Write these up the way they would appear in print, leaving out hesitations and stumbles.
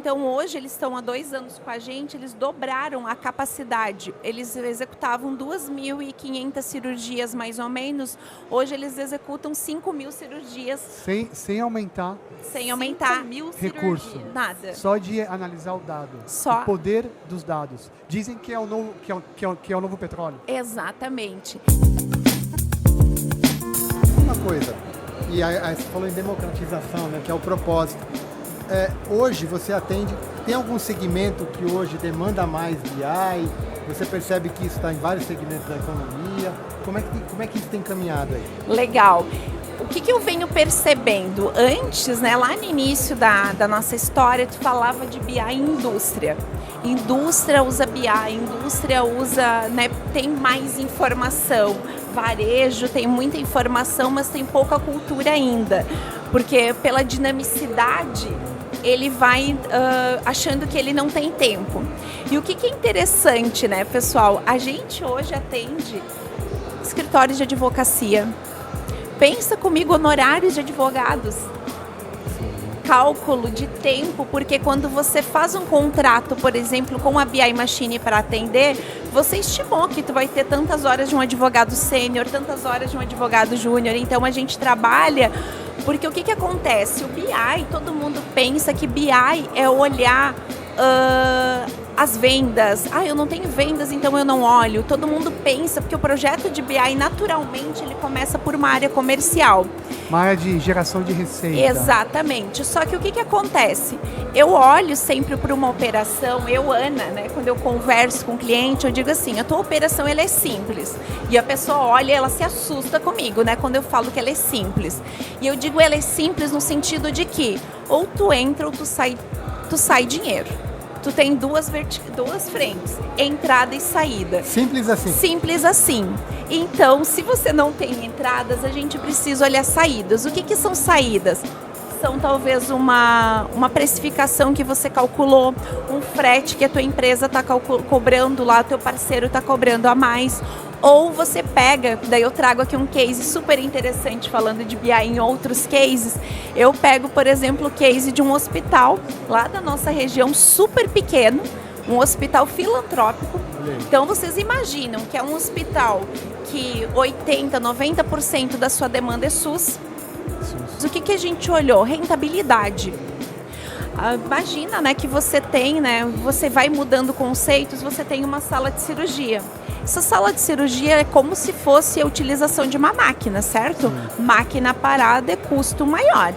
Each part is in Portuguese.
Então, hoje, eles estão há 2 anos com a gente, eles dobraram a capacidade. Eles executavam 2.500 cirurgias, mais ou menos. Hoje, eles executam 5.000 cirurgias. Sem aumentar Sem aumentar 5.000 recurso. cirurgias. nada. Só de analisar o dado. Só. O poder dos dados. Dizem que é o novo, que é o novo petróleo. Exatamente. Uma coisa, e aí você falou em democratização, né, que é o propósito. Hoje você atende, tem algum segmento que hoje demanda mais BI? Você percebe que isso está em vários segmentos da economia? Como é que isso tem caminhado aí? Legal. O que eu venho percebendo? Antes, né, lá no início da nossa história, tu falava de BI em indústria. Indústria usa BI, indústria usa, né, tem mais informação. Varejo tem muita informação, mas tem pouca cultura ainda. Porque pela dinamicidade, ele vai achando que ele não tem tempo. E o que é interessante, né, pessoal? A gente hoje atende escritórios de advocacia. Pensa comigo, honorários de advogados. Cálculo de tempo, porque quando você faz um contrato, por exemplo, com a BI Machine para atender, você estimou que tu vai ter tantas horas de um advogado sênior, tantas horas de um advogado júnior. Então a gente trabalha, porque o que acontece? O BI, todo mundo pensa que BI é olhar as vendas. Eu não tenho vendas, então eu não olho. Todo mundo pensa, porque o projeto de BI, naturalmente, ele começa por uma área comercial. Uma área de geração de receita. Exatamente. Só que o que acontece? Eu olho sempre para uma operação, Ana, né, quando eu converso com o cliente, eu digo assim, a tua operação ela é simples. E a pessoa olha e ela se assusta comigo, né, quando eu falo que ela é simples. E eu digo ela é simples no sentido de que ou tu entra ou tu sai dinheiro. Tu tem duas frentes, entrada e saída. Simples assim. Simples assim. Então, se você não tem entradas, a gente precisa olhar saídas. O que são saídas? São talvez uma precificação que você calculou, um frete que a tua empresa está cobrando lá, teu parceiro está cobrando a mais. Ou você pega, daí eu trago aqui um case super interessante falando de BI em outros cases. Eu pego, por exemplo, o case de um hospital lá da nossa região, super pequeno, um hospital filantrópico. Então vocês imaginam que é um hospital que 80%, 90% da sua demanda é SUS. O que a gente olhou? Rentabilidade. Imagina, né, que você tem, né, você vai mudando conceitos, você tem uma sala de cirurgia. Essa sala de cirurgia é como se fosse a utilização de uma máquina, certo? Máquina parada é custo maior.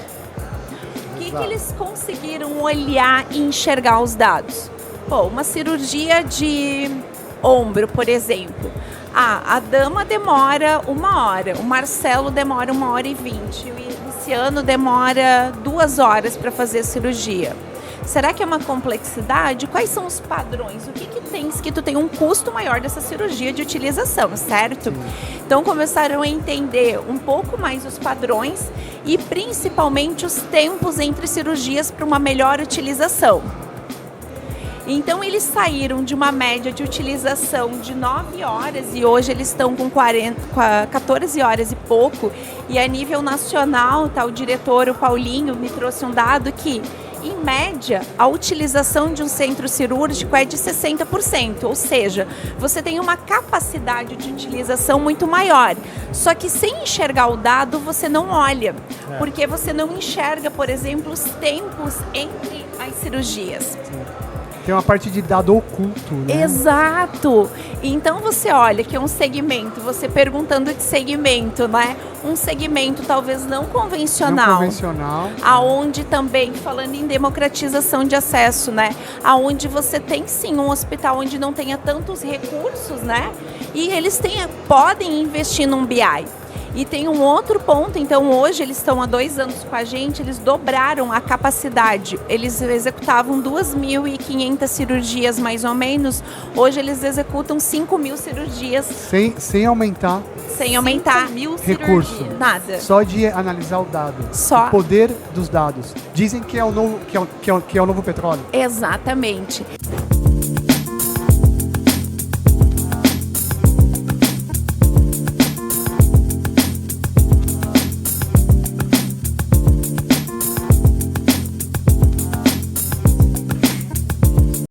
O que eles conseguiram olhar e enxergar os dados? Pô, uma cirurgia de ombro, por exemplo. A dama demora 1 hora, o Marcelo demora 1h20, o Luciano demora 2 horas para fazer a cirurgia. Será que é uma complexidade? Quais são os padrões? O que tens que tu tem um custo maior dessa cirurgia de utilização, certo? Sim. Então começaram a entender um pouco mais os padrões e principalmente os tempos entre cirurgias para uma melhor utilização. Então eles saíram de uma média de utilização de 9 horas e hoje eles estão com 14 horas e pouco. E a nível nacional, tá, o diretor, o Paulinho, me trouxe um dado que, em média, a utilização de um centro cirúrgico é de 60%, ou seja, você tem uma capacidade de utilização muito maior. Só que sem enxergar o dado, você não olha, porque você não enxerga, por exemplo, os tempos entre as cirurgias. Tem uma parte de dado oculto, né? Exato! Então você olha que é um segmento, você perguntando de segmento, né? Um segmento talvez não convencional. Não convencional. Aonde também, falando em democratização de acesso, né? Aonde você tem sim um hospital onde não tenha tantos recursos, né? E eles podem investir num BI. E tem um outro ponto, então hoje eles estão há 2 anos com a gente, eles dobraram a capacidade. Eles executavam 2.500 cirurgias, mais ou menos. Hoje eles executam 5.000 cirurgias. Sem aumentar recurso. Cirurgias. Nada. Só de analisar o dado. Só. O poder dos dados. Dizem que é o novo, que é o novo petróleo. Exatamente.